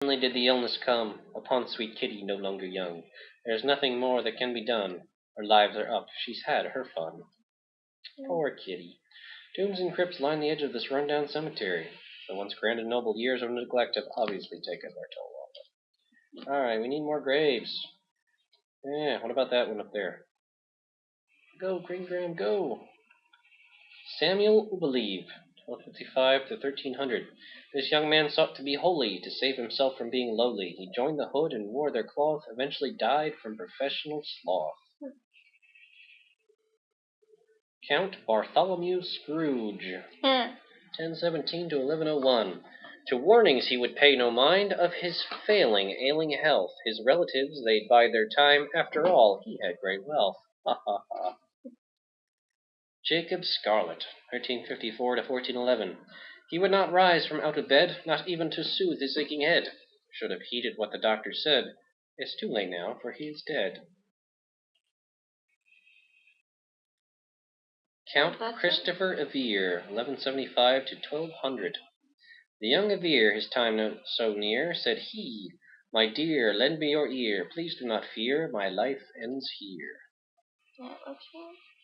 Only did the illness come upon sweet Kitty, no longer young. There's nothing more that can be done. Her lives are up. She's had her fun. Poor Kitty. Tombs and crypts line the edge of this rundown cemetery. The once grand and noble years of neglect have obviously taken their toll on them. Alright, we need more graves. Yeah, what about that one up there? Go, Green Graham, go! Samuel Ubelieve, 1255 to 1300. This young man sought to be holy, to save himself from being lowly. He joined the hood and wore their cloth, eventually died from professional sloth. Count Bartholomew Scrooge, 1017 to 1101. To warnings he would pay no mind of his ailing health. His relatives, they'd bide their time. After all, he had great wealth. Ha ha ha. Jacob Scarlett, 1354 to 1411. He would not rise from out of bed, not even to soothe his aching head. Should have heeded what the doctor said. It's too late now, for he is dead. Count Christopher Evere, 1175 to 1200. The young Evere, his time so near, said he, "My dear, lend me your ear. Please do not fear, my life ends here."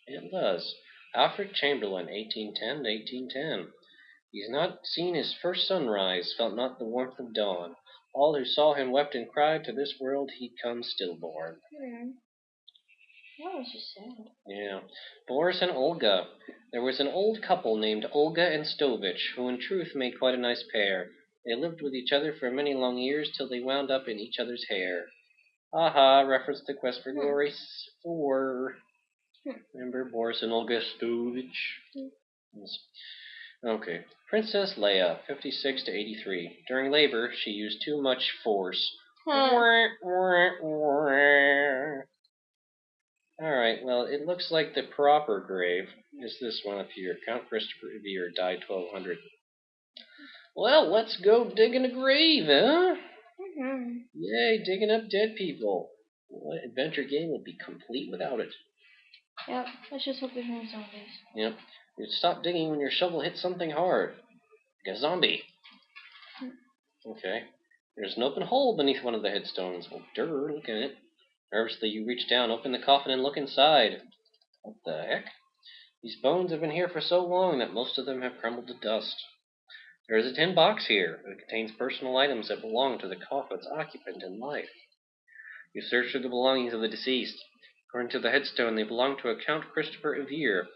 It does. Alfred Chamberlain, 1810 to 1810. He's not seen his first sunrise, felt not the warmth of dawn. All who saw him wept and cried, to this world he comes stillborn. That was just sad. Yeah. Boris and Olga. There was an old couple named Olga and Stovich, who in truth made quite a nice pair. They lived with each other for many long years, till they wound up in each other's hair. Aha, reference to Quest for Glory 4. Remember Boris and Olga Stovich? Yes. Okay. Princess Leia, 56 to 83. During labor, she used too much force. Alright, well, it looks like the proper grave is this one up here. Count Christopher Evere died 1200. Well, let's go digging a grave, huh? Yay, digging up dead people. What adventure game would be complete without it? Yep, let's just hope there's no zombies. Yep. You'd stop digging when your shovel hits something hard. Like a zombie. Okay. There's an open hole beneath one of the headstones. Well, look at it. Nervously, you reach down, open the coffin, and look inside. What the heck? These bones have been here for so long that most of them have crumbled to dust. There is a tin box here. It contains personal items that belong to the coffin's occupant in life. You search through the belongings of the deceased. According to the headstone, they belong to a Count Christopher Evere.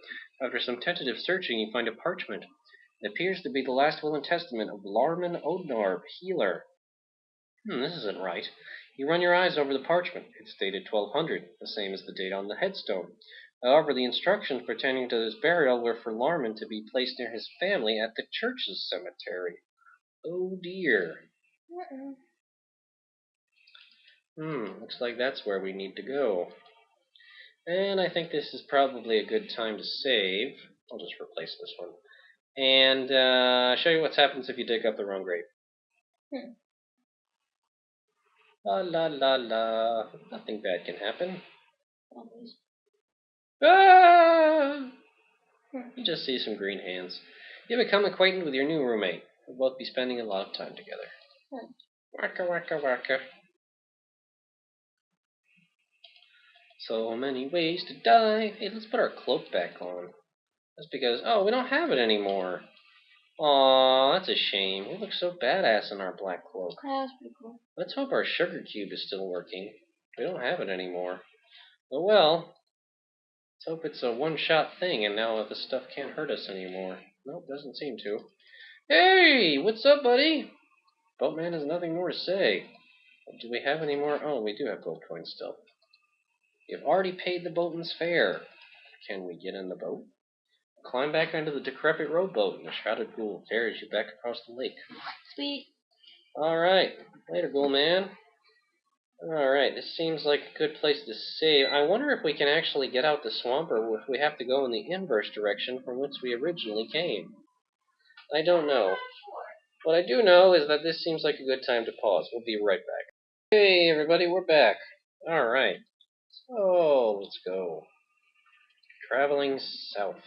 After some tentative searching, you find a parchment. It appears to be the last will and testament of Larman Odnarb, healer. This isn't right. You run your eyes over the parchment. It's dated 1200, the same as the date on the headstone. However, the instructions pertaining to this burial were for Larman to be placed near his family at the church's cemetery. Oh dear. Looks like that's where we need to go. And I think this is probably a good time to save. I'll just replace this one. And show you what happens if you dig up the wrong grave. La la la la. Nothing bad can happen. Ah! You just see some green hands. You become acquainted with your new roommate. You'll both be spending a lot of time together. Waka waka waka. So many ways to die. Hey, let's put our cloak back on. That's because, we don't have it anymore. Aw, that's a shame. We look so badass in our black cloak. Yeah, that's pretty cool. Let's hope our sugar cube is still working. We don't have it anymore. But well, let's hope it's a one-shot thing and now the stuff can't hurt us anymore. Nope, doesn't seem to. Hey, what's up, buddy? Boatman has nothing more to say. Do we have any more? Oh, we do have gold coins still. You've already paid the boatman's fare. Can we get in the boat? Climb back onto the decrepit rowboat, and the shrouded ghoul carries you back across the lake. Sweet. Alright. Later, ghoul man. Alright, this seems like a good place to save. I wonder if we can actually get out the swamp, or if we have to go in the inverse direction from which we originally came. I don't know. What I do know is that this seems like a good time to pause. We'll be right back. Hey, everybody, we're back. Alright. So, let's go. Traveling south.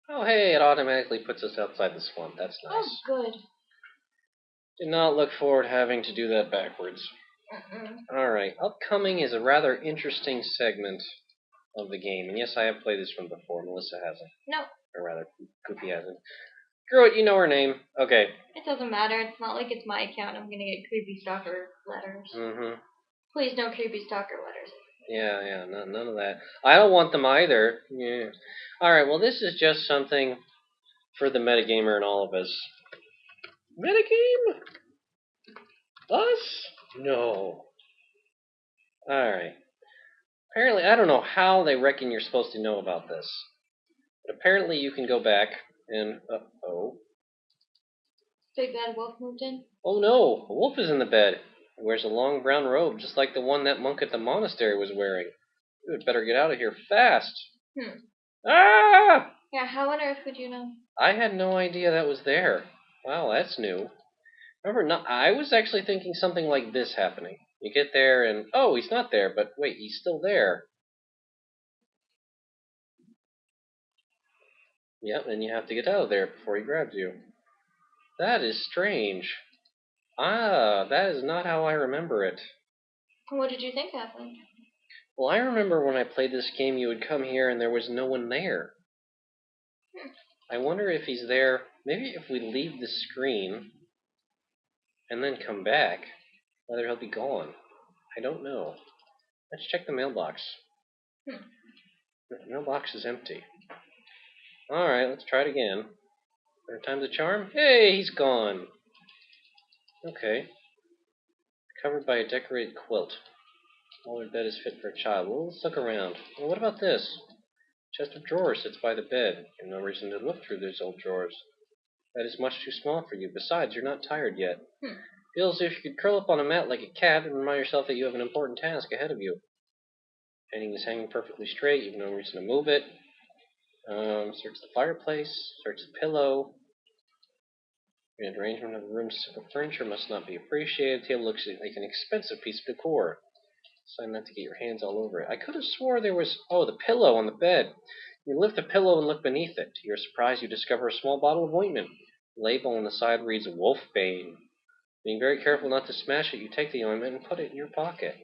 Oh, hey, it automatically puts us outside the swamp. That's nice. Oh, good. Did not look forward to having to do that backwards. Alright, upcoming is a rather interesting segment of the game. And yes, I have played this one before. Melissa hasn't. No. Or rather, Goofy hasn't. Screw it, you know her name. Okay. It doesn't matter. It's not like it's my account. I'm gonna get creepy stalker letters. Mm-hmm. Please no creepy stalker letters. Yeah, none of that. I don't want them either. Yeah. Alright, well this is just something for the metagamer and all of us. Metagame? Us? No. Alright. Apparently, I don't know how they reckon you're supposed to know about this. But apparently you can go back and... Uh-oh. Big bad wolf moved in? Oh no, a wolf is in the bed. He wears a long brown robe, just like the one that monk at the monastery was wearing. You had better get out of here fast. Ah! Yeah, how on earth would you know? I had no idea that was there. Wow, that's new. I was actually thinking something like this happening. You get there and, oh, he's not there, but wait, he's still there. Yep, and you have to get out of there before he grabs you. That is strange. Ah, that is not how I remember it. What did you think happened? Well, I remember when I played this game, you would come here and there was no one there. I wonder if he's there. Maybe if we leave the screen and then come back, whether he'll be gone. I don't know. Let's check the mailbox. The mailbox is empty. Alright, let's try it again. Third time's a charm. Hey, he's gone. Okay. Covered by a decorated quilt. All their bed is fit for a child. Well, let's look around. Well, what about this? Chest of drawers sits by the bed. You have no reason to look through those old drawers. That is much too small for you. Besides, you're not tired yet. Feels as if you could curl up on a mat like a cat and remind yourself that you have an important task ahead of you. Painting is hanging perfectly straight. You have no reason to move it. Search the fireplace. Search the pillow. The arrangement of the room's simple furniture must not be appreciated. The table looks like an expensive piece of decor. Decide not to get your hands all over it. I could have swore there was... Oh, the pillow on the bed. You lift the pillow and look beneath it. To your surprise, you discover a small bottle of ointment. The label on the side reads Wolfbane. Being very careful not to smash it, you take the ointment and put it in your pocket.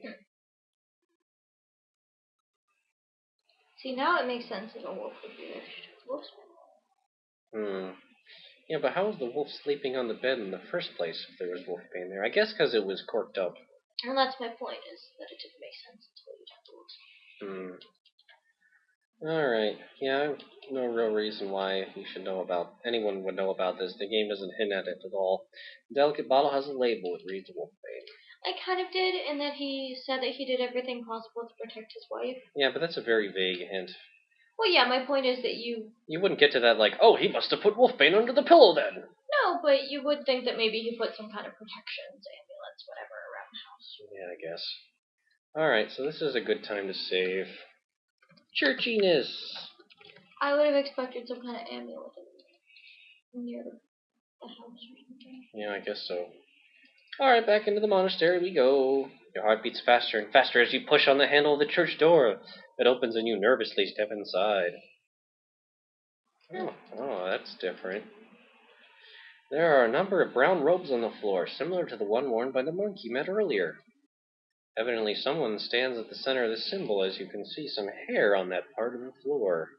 See, now it makes sense that a wolf would be there. Yeah, but how was the wolf sleeping on the bed in the first place if there was Wolfbane there? I guess because it was corked up. And that's my point, is that it didn't make sense until you got the wolf. Alright. Yeah, I have no real reason why anyone would know about this. The game doesn't hint at it at all. The delicate bottle has a label. It reads Wolfbane. I kind of did, in that he said that he did everything possible to protect his wife. Yeah, but that's a very vague hint. Well, yeah, my point is that you wouldn't get to that like, oh, he must have put Wolfbane under the pillow then. No, but you would think that maybe he put some kind of protections, amulets, whatever, around the house. Yeah, I guess. Alright, so this is a good time to save. Churchiness! I would have expected some kind of amulet near the house or something. Yeah, I guess so. Alright, back into the monastery we go. Your heart beats faster and faster as you push on the handle of the church door. It opens and you nervously step inside. Oh, that's different. There are a number of brown robes on the floor, similar to the one worn by the monk you met earlier. Evidently someone stands at the center of the symbol, as you can see some hair on that part of the floor.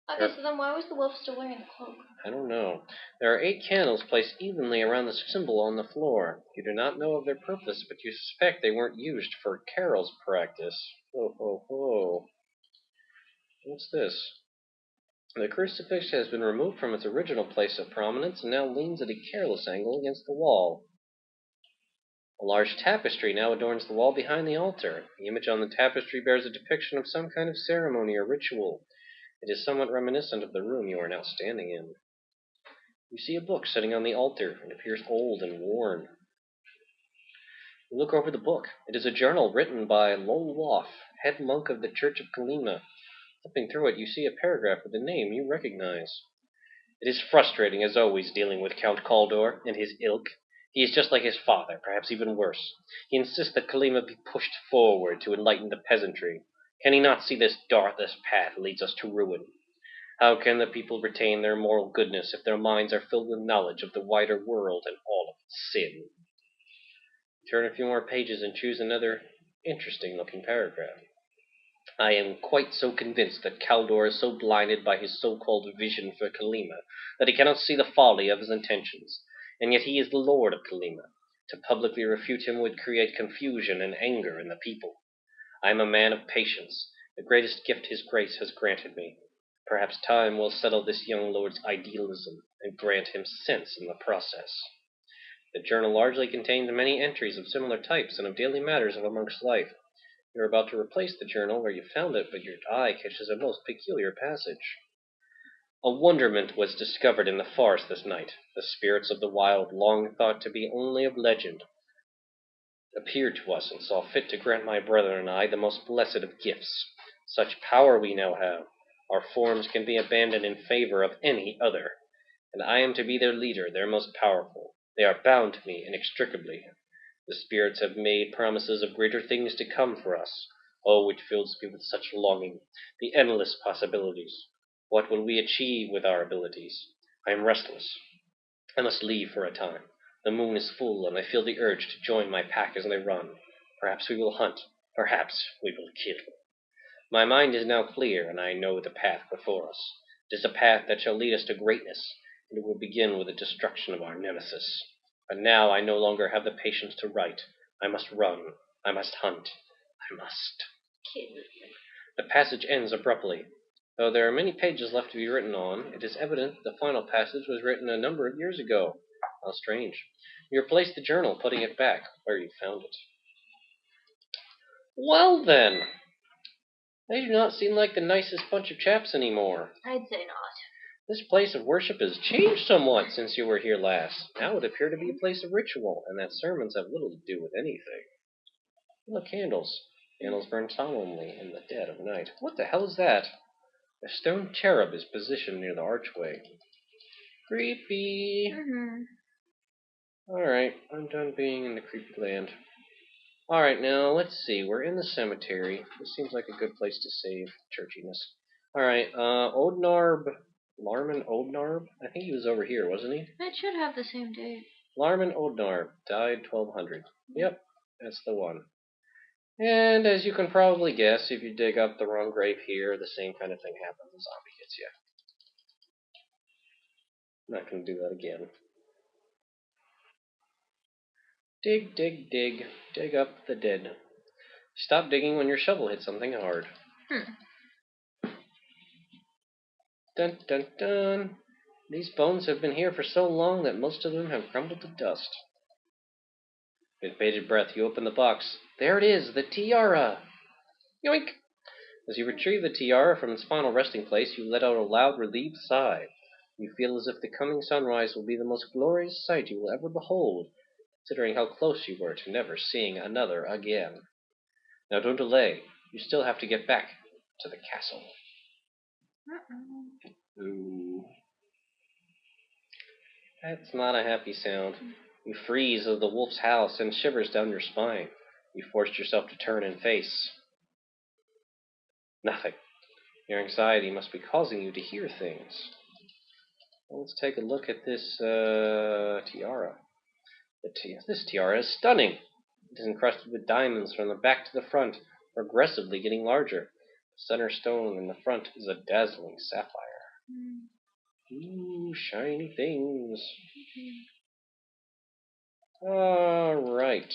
Okay, so then why was the wolf still wearing the cloak? I don't know. There are 8 candles placed evenly around the symbol on the floor. You do not know of their purpose, but you suspect they weren't used for carols practice. Ho, ho, ho. What's this? The crucifix has been removed from its original place of prominence and now leans at a careless angle against the wall. A large tapestry now adorns the wall behind the altar. The image on the tapestry bears a depiction of some kind of ceremony or ritual. It is somewhat reminiscent of the room you are now standing in. You see a book sitting on the altar. It appears old and worn. You look over the book. It is a journal written by Loloff, head monk of the Church of Kalima. Flipping through it, you see a paragraph with a name you recognize. It is frustrating, as always, dealing with Count Kaldor and his ilk. He is just like his father, perhaps even worse. He insists that Kalima be pushed forward to enlighten the peasantry. Can he not see this darkest path leads us to ruin? How can the people retain their moral goodness if their minds are filled with knowledge of the wider world and all of Sin. Turn a few more pages and choose another interesting-looking paragraph. I am quite so convinced that Caldor is so blinded by his so-called vision for Kalima that he cannot see the folly of his intentions, and yet he is the lord of Kalima. To publicly refute him would create confusion and anger in the people. I am a man of patience, the greatest gift his grace has granted me. Perhaps time will settle this young lord's idealism and grant him sense in the process. The journal largely contains many entries of similar types and of daily matters of a monk's life. You are about to replace the journal where you found it, but your eye catches a most peculiar passage. A wonderment was discovered in the forest this night. The spirits of the wild, long thought to be only of legend, appeared to us and saw fit to grant my brother and I the most blessed of gifts. Such power we now have. Our forms can be abandoned in favor of any other, and I am to be their leader, their most powerful. They are bound to me inextricably. The spirits have made promises of greater things to come for us. Oh, it fills me with such longing, the endless possibilities. What will we achieve with our abilities? I am restless. I must leave for a time. The moon is full, and I feel the urge to join my pack as they run. Perhaps we will hunt. Perhaps we will kill. My mind is now clear, and I know the path before us. It is a path that shall lead us to greatness, and it will begin with the destruction of our nemesis. But now I no longer have the patience to write. I must run. I must hunt. I must. The passage ends abruptly. Though there are many pages left to be written on, it is evident that the final passage was written a number of years ago. How strange. You replaced the journal, putting it back where you found it. Well then, they do not seem like the nicest bunch of chaps anymore. I'd say not. This place of worship has changed somewhat since you were here last. Now it appears to be a place of ritual, and that sermons have little to do with anything. Look, candles. Candles burn solemnly in the dead of night. What the hell is that? A stone cherub is positioned near the archway. Creepy. Alright, I'm done being in the creepy land. Alright, now, let's see. We're in the cemetery. This seems like a good place to save churchiness. Alright, Odnarb. Larman Odnarb? I think he was over here, wasn't he? It should have the same date. Larman Odnarb died 1200. Yep, that's the one. And as you can probably guess, if you dig up the wrong grave here, the same kind of thing happens. A zombie gets you. I'm not going to do that again. Dig, dig, dig. Dig up the dead. Stop digging when your shovel hits something hard. Dun, dun, dun. These bones have been here for so long that most of them have crumbled to dust. With bated breath, you open the box. There it is, the tiara! Yoink! As you retrieve the tiara from its final resting place, you let out a loud, relieved sigh. You feel as if the coming sunrise will be the most glorious sight you will ever behold, considering how close you were to never seeing another again. Now don't delay. You still have to get back to the castle. Ooh. That's not a happy sound. You freeze as the wolf's howl sends shivers down your spine. You forced yourself to turn and face. Nothing. Your anxiety must be causing you to hear things. Well, let's take a look at this tiara. This tiara is stunning. It is encrusted with diamonds from the back to the front, progressively getting larger. The center stone in the front is a dazzling sapphire. Ooh, shiny things. Alright.